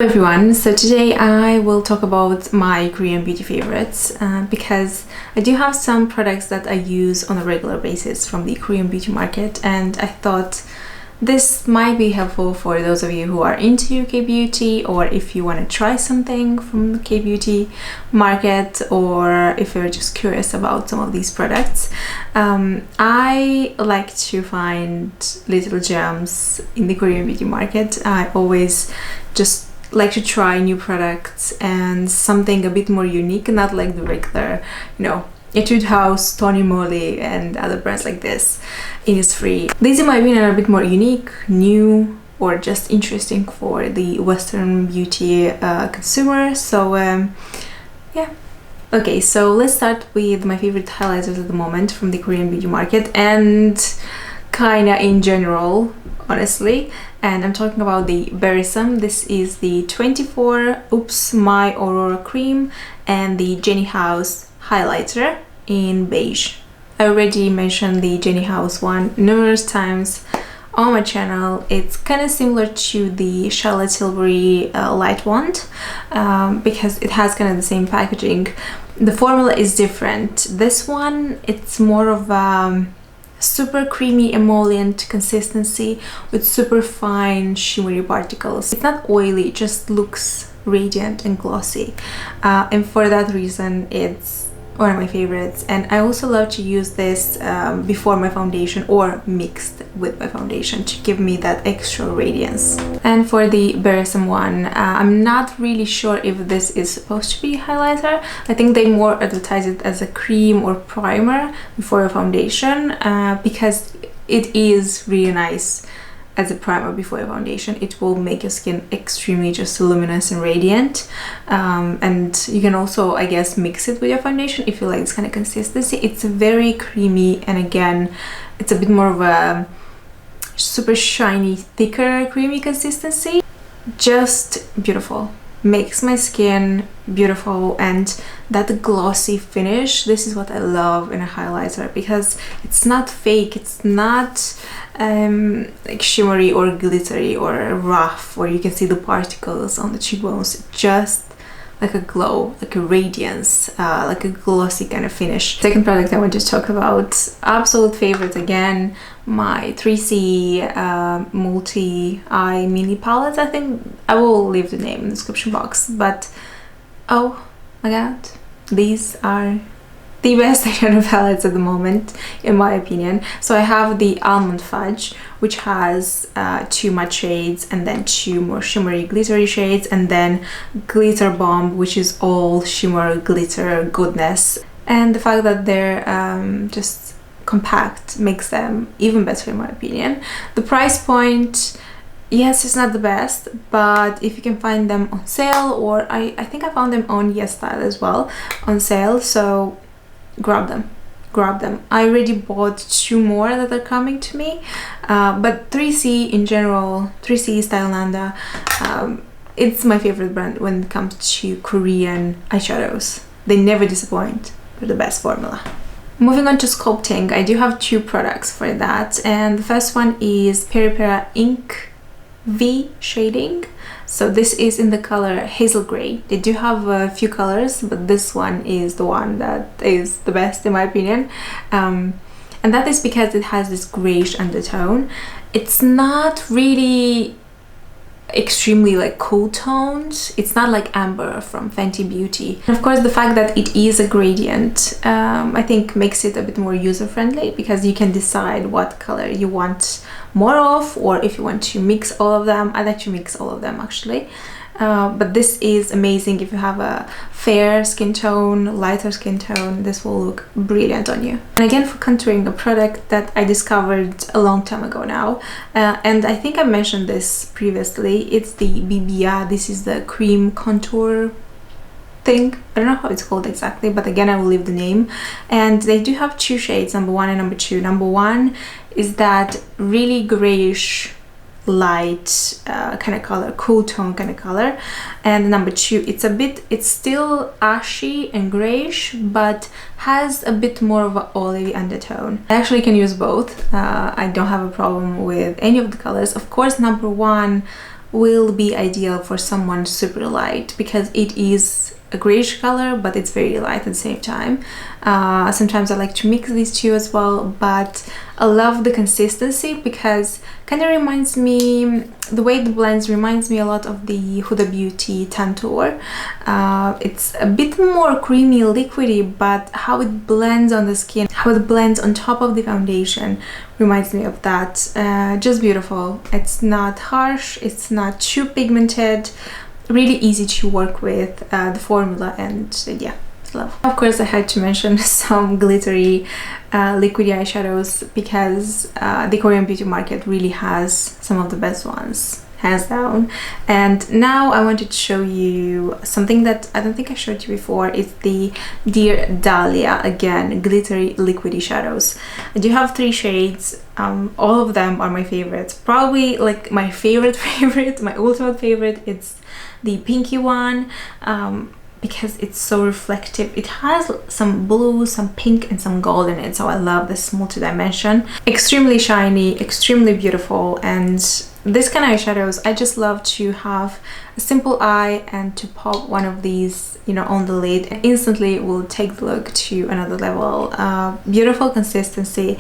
Hello everyone, so today I will talk about my Korean beauty favorites because I do have some products that I use on a regular basis from the Korean beauty market, and I thought this might be helpful for those of you who are into K-beauty, or if you want to try something from the K-beauty market, or if you're just curious about some of these products. I like to find little gems in the Korean beauty market. I always just like to try new products and something a bit more unique, not like the regular, Etude House, Tony Moly and other brands like this. Innisfree. These in my opinion are a bit more unique, new, or just interesting for the Western beauty consumer. So yeah. Okay, so let's start with my favorite highlighters at the moment from the Korean beauty market and kinda in general, honestly. And I'm talking about the Berrisom. This is the 24 Oops My Aurora cream and the Jenny House highlighter in beige. I already mentioned the Jenny House one numerous times on my channel. It's kind of similar to the Charlotte Tilbury light wand because it has kind of the same packaging. The formula is different. This one, it's more of super creamy emollient consistency with super fine shimmery particles. It's not oily, it just looks radiant and glossy, and for that reason it's one of my favorites. And I also love to use this before my foundation or mixed with my foundation to give me that extra radiance. And for the Berrisom one, I'm not really sure if this is supposed to be a highlighter. I think they more advertise it as a cream or primer before a foundation because it is really nice as a primer before a foundation. It will make your skin extremely just luminous and radiant, and you can also, I guess, mix it with your foundation if you like this kind of consistency. It's very creamy, and again, it's a bit more of a super shiny, thicker, creamy consistency. Just beautiful. Makes my skin beautiful, and that glossy finish, this is what I love in a highlighter, because it's not fake, it's not like shimmery or glittery or rough where you can see the particles on the cheekbones. It's just like a glow, like a radiance, like a glossy kind of finish. Second product I want to talk about, absolute favorite again, my 3C multi-eye mini palette. I think I will leave the name in the description box, but oh my god, these are the best eyeshadow palettes at the moment, in my opinion. So I have the Almond Fudge, which has 2 matte shades and then 2 more shimmery glittery shades, and then Glitter Bomb, which is all shimmer glitter goodness. And the fact that they're just compact makes them even better, in my opinion. The price point, yes, it's not the best, but if you can find them on sale, or I think I found them on YesStyle as well on sale, so grab them. I already bought 2 more that are coming to me, but 3C in general, 3C Stylelanda, it's my favorite brand when it comes to Korean eyeshadows. They never disappoint. They're the best formula. Moving on to Sculpting, I do have 2 products for that, and the first one is Peripera Ink V shading. So this is in the color Hazel Grey. They do have a few colors, but this one is the one that is the best, in my opinion. And that is because it has this grayish undertone. It's not really extremely like cool tones. It's not like Amber from Fenty Beauty. And of course, the fact that it is a gradient, I think makes it a bit more user-friendly, because you can decide what color you want more of, or if you want to mix all of them. I like to mix all of them actually. But this is amazing if you have a fair skin tone, lighter skin tone. This will look brilliant on you. And again, for contouring, a product that I discovered a long time ago now, and I think I mentioned this previously, it's the BBA. This is the cream contour thing. I don't know how it's called exactly, but again, I will leave the name. And they do have 2 shades, number 1 and number 2. Number 1 is that really grayish light kind of color, cool tone kind of color, and number 2, it's still ashy and grayish, but has a bit more of an olivey undertone. I actually can use both. I don't have a problem with any of the colors. Of course, number 1 will be ideal for someone super light, because it is a grayish color but it's very light at the same time. Sometimes I like to mix these two as well, but I love the consistency because kind of reminds me, the way it blends reminds me a lot of the Huda Beauty Tantour. It's a bit more creamy, liquidy, but how it blends on the skin, how it blends on top of the foundation reminds me of that. Just beautiful. It's not harsh, it's not too pigmented, really easy to work with, the formula, and yeah, love. Of course I had to mention some glittery liquidy eyeshadows because the Korean beauty market really has some of the best ones, hands down. And now I wanted to show you something that I don't think I showed you before. It's the Dear Dahlia, again, glittery liquidy shadows. I do have 3 shades. All of them are my favorites. Probably like my favorite, my ultimate favorite, it's the pinky one, because it's so reflective. It has some blue, some pink, and some gold in it, so I love this multi-dimension. Extremely shiny, extremely beautiful, and this kind of eyeshadows, I just love to have a simple eye and to pop one of these, you know, on the lid, and instantly will take the look to another level. Beautiful consistency.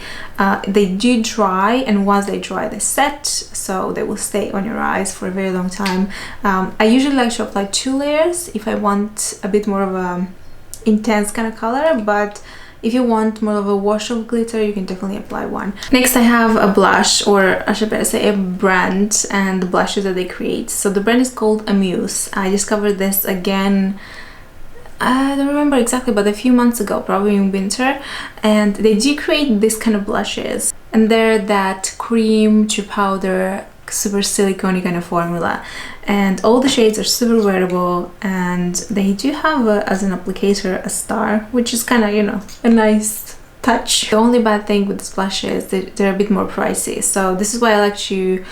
They do dry, and once they dry they set, so they will stay on your eyes for a very long time. I usually like to apply 2 layers if I want a bit more of a intense kind of color, but if you want more of a wash of glitter, you can definitely apply 1. Next I have a blush, or I should better say a brand, and the blushes that they create. So the brand is called Amuse. I discovered this again, I don't remember exactly, but a few months ago, probably in winter, and they do create this kind of blushes, and they're that cream to powder, super silicone kind of formula, and all the shades are super wearable, and they do have as an applicator a star, which is kind of, you know, a nice touch. The only bad thing with this blush is that they're a bit more pricey, so this is why I like to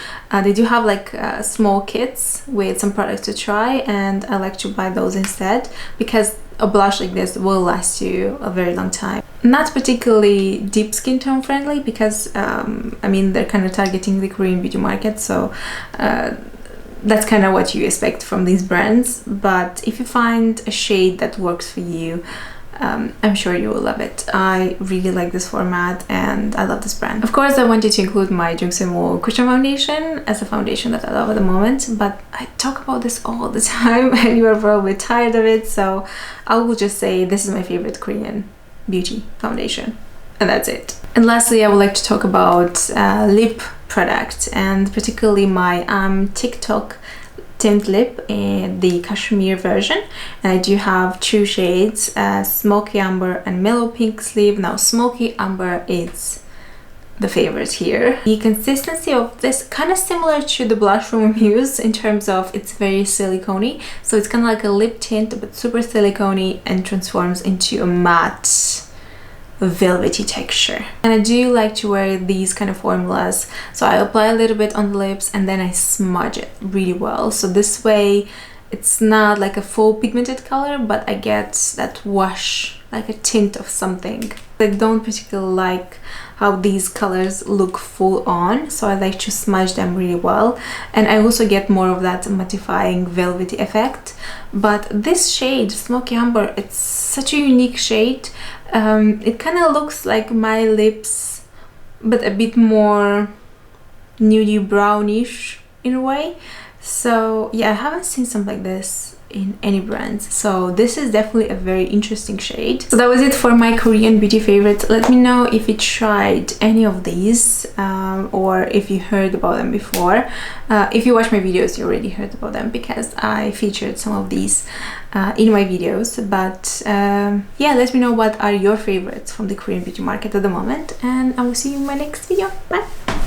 they do have like small kits with some products to try, and I like to buy those instead, because a blush like this will last you a very long time. Not particularly deep skin tone friendly, because I mean, they're kind of targeting the Korean beauty market, so that's kind of what you expect from these brands. But if you find a shade that works for you, I'm sure you will love it. I really like this format and I love this brand. Of course, I wanted to include my Jungsemo Cushion Foundation as a foundation that I love at the moment, but I talk about this all the time and you are probably tired of it, so I will just say this is my favorite Korean beauty foundation, and that's it. And lastly, I would like to talk about lip product, and particularly my TikTok Tint lip in the CASHMERE version, and I do have 2 shades, Smoky Amber and Mellow Pink Sleeve. Now Smoky Amber is the favorite here. The consistency of this kind of similar to the blush from Amuse in terms of it's very silicone-y, so it's kind of like a lip tint but super silicone-y and transforms into a matte velvety texture. And I do like to wear these kind of formulas, so I apply a little bit on the lips and then I smudge it really well, so this way it's not like a full pigmented color, but I get that wash, like a tint of something. I don't particularly like how these colors look full on, so I like to smudge them really well, and I also get more of that mattifying velvety effect. But this shade, Smoky Amber, it's such a unique shade. It kind of looks like my lips, but a bit more nudie brownish in a way. So yeah, I haven't seen something like this in any brands, so this is definitely a very interesting shade. So that was it for my Korean beauty favorites. Let me know if you tried any of these, or if you heard about them before. If you watch my videos, you already heard about them because I featured some of these in my videos. But yeah, let me know what are your favorites from the Korean beauty market at the moment, and I will see you in my next video. Bye!